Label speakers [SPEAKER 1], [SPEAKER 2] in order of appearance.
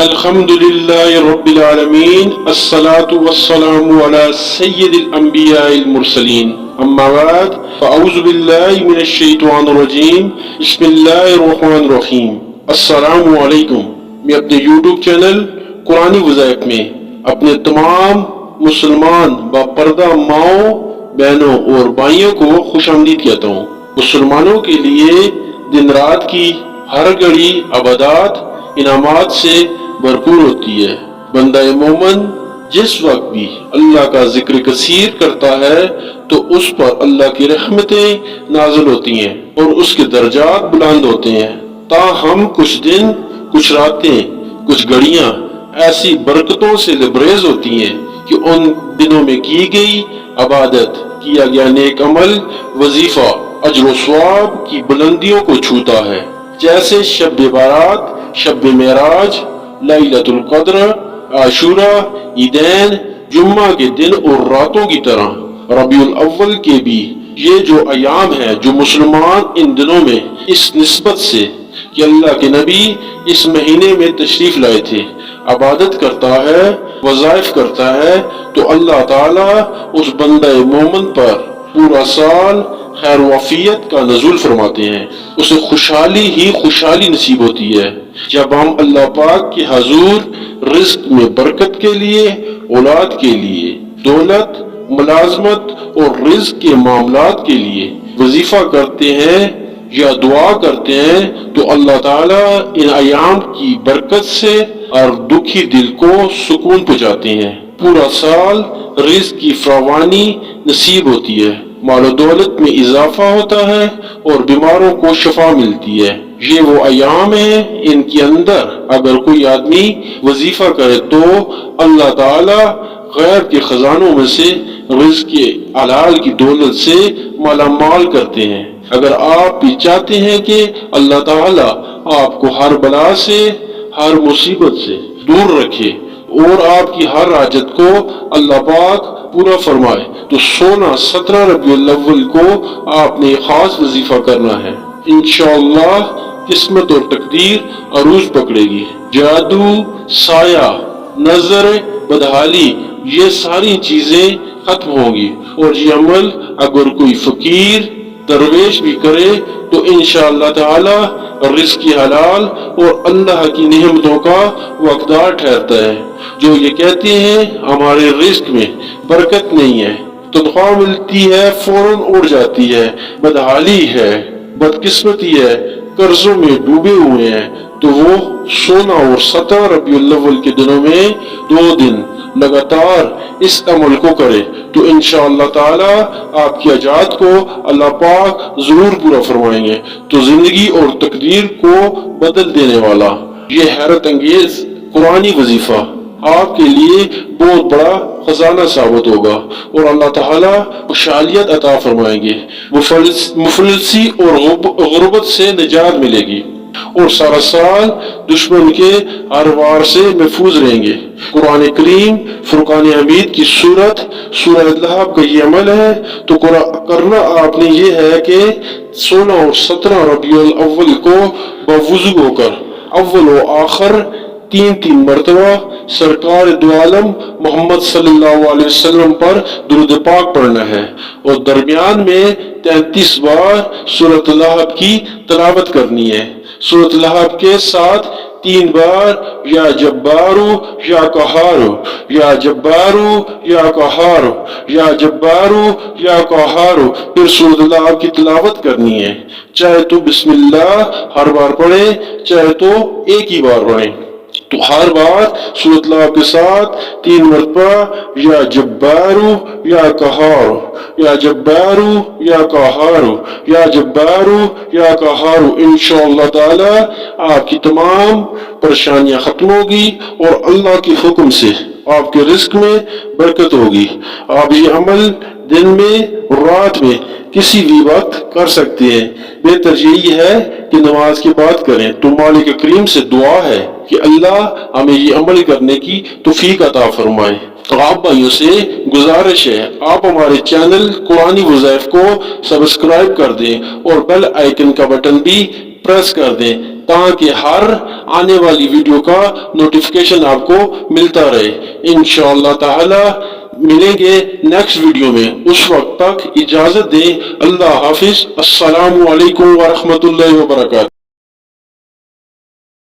[SPEAKER 1] الحمد للہ رب العالمین الصلاة والسلام علی سید الانبیاء المرسلین اما بعد فاعوذ باللہ من الشیطان الرجیم بسم اللہ الرحمن الرحیم۔ السلام علیکم۔ میں اپنے یوٹیوب چینل قرآنی وظائف میں اپنے تمام مسلمان باپردہ ماؤں بہنوں اور بھائیوں کو خوش آمدید کہتا ہوں۔ مسلمانوں کے لیے دن رات کی ہر گھڑی عبادات انعامات سے بھرپور ہوتی ہے۔ بندہ مومن جس وقت بھی اللہ کا ذکر کثیر کرتا ہے تو اس پر اللہ کی رحمتیں نازل ہوتی ہیں اور اس کے درجات بلند ہوتے ہیں۔ تاہم کچھ دن، کچھ راتیں، کچھ گھڑیاں ایسی برکتوں سے لبریز ہوتی ہیں کہ ان دنوں میں کی گئی عبادت، کیا گیا نیک عمل، وظیفہ اجر و ثواب کی بلندیوں کو چھوتا ہے، جیسے شب بارات، شب معراج، لیلۃ القدر، عاشوراء، عیدین، جمعہ کے دن اور راتوں کی طرح ربیع الاول کے بھی یہ جو ایام ہیں، جو مسلمان ان دنوں میں اس نسبت سے کہ اللہ کے نبی اس مہینے میں تشریف لائے تھے عبادت کرتا ہے، وظائف کرتا ہے، تو اللہ تعالیٰ اس بندہ مومن پر پورا سال خیر و عافیت کا نزول فرماتے ہیں، اسے خوشحالی ہی خوشحالی نصیب ہوتی ہے۔ جب ہم اللہ پاک کے حضور رزق میں برکت کے لیے، اولاد کے لیے، دولت، ملازمت اور رزق کے معاملات کے لیے وظیفہ کرتے ہیں یا دعا کرتے ہیں تو اللہ تعالیٰ ان ایام کی برکت سے اور دکھی دل کو سکون پہنچاتے ہیں۔ پورا سال رزق کی فراوانی نصیب ہوتی ہے، مال و دولت میں اضافہ ہوتا ہے اور بیماروں کو شفا ملتی ہے۔ یہ وہ ایام ہیں، ان کے اندر اگر کوئی آدمی وظیفہ کرے تو اللہ تعالیٰ غیب کے خزانوں میں سے رزق کے حلال کی دولت سے مالا مال کرتے ہیں۔ اگر آپ بھی چاہتے ہیں کہ اللہ تعالیٰ آپ کو ہر بلا سے، ہر مصیبت سے دور رکھے اور آپ کی ہر حاجت کو اللہ پاک پورا فرمائے تو 16-17 ربیع الاول کو آپ نے خاص وظیفہ کرنا ہے۔ انشاءاللہ قسمت اور تقدیر عروج پکڑے گی۔ جادو، سایہ، نظر، بدحالی، یہ ساری چیزیں ختم ہوں گی اور یہ عمل اگر کوئی فقیر درویش بھی کرے تو انشاءاللہ تعالی رزق کی حلال اور اللہ کی نعمتوں کا واقعدار ٹھہرتا ہے۔ جو یہ کہتے ہیں ہمارے رزق میں برکت نہیں ہے، تنخواہ ملتی ہے فوراً اڑ جاتی ہے، بدحالی ہے، بدقسمتی ہے، قرضوں میں ڈوبے ہوئے ہیں، تو وہ 16 اور 17 ربیع الاول کے دنوں میں 2 دن لگاتار اس عمل کو کرے تو انشاءاللہ تعالی آپ کی حاجات کو اللہ پاک ضرور پورا فرمائیں گے۔ تو زندگی اور تقدیر کو بدل دینے والا یہ حیرت انگیز قرآنی وظیفہ آپ کے لیے بہت بڑا خزانہ ثابت ہوگا اور اللہ تعالیٰ خوشحالیت عطا فرمائیں گے، مفلسی اور غربت سے نجات ملے گی اور سارا سال دشمن کے ہر وار سے محفوظ رہیں گے۔ قرآن کریم فرقان حمید کی سورہ لہب کا یہ عمل ہے تو کرنا آپ نے یہ ہے کہ 16 اور 17 ربیع الاول کو بوضو ہو کر اول و آخر 3 مرتبہ سرکار دو عالم محمد صلی اللہ علیہ وسلم پر درود پاک پڑھنا ہے اور درمیان میں 33 بار سورۃ لہب کی تلاوت کرنی ہے۔ سورۃ لہب کے ساتھ 3 بار یا جبارو یا قہارو، یا جبارو یا قہارو، یا جبارو یا قہارو، پھر سورۃ لہب کی تلاوت کرنی ہے۔ چاہے تو بسم اللہ ہر بار پڑھیں، چاہے تو ایک ہی بار پڑھیں، تو ہر بار سورۃ لہب کے ساتھ 3 مرتبہ یا جبارو یا قہارو، یا جبارو یا قہارو، یا جبارو یا قہارو، انشاءاللہ تعالی آپ کی تمام پریشانیاں ختم ہوگی اور اللہ کے حکم سے آپ کے رزق میں برکت ہوگی۔ آپ یہ عمل دن میں رات میں کسی بھی وقت کر سکتے ہیں، بہتر یہی ہے کہ نماز کے بعد کریں۔ تو مالک کریم سے دعا ہے کہ اللہ ہمیں یہ عمل کرنے کی توفیق عطا فرمائے۔ تو آپ بھائیوں سے گزارش ہے آپ ہمارے چینل قرآنی وظائف کو سبسکرائب کر دیں اور بیل آئیکن کا بٹن بھی پریس کر دیں تاکہ ہر آنے والی ویڈیو کا نوٹیفیکیشن آپ کو ملتا رہے۔ انشاءاللہ تعالی ملیں گے نیکسٹ ویڈیو میں، اس وقت تک اجازت دیں۔ اللہ حافظ۔ السلام علیکم ورحمۃ اللہ وبرکاتہ۔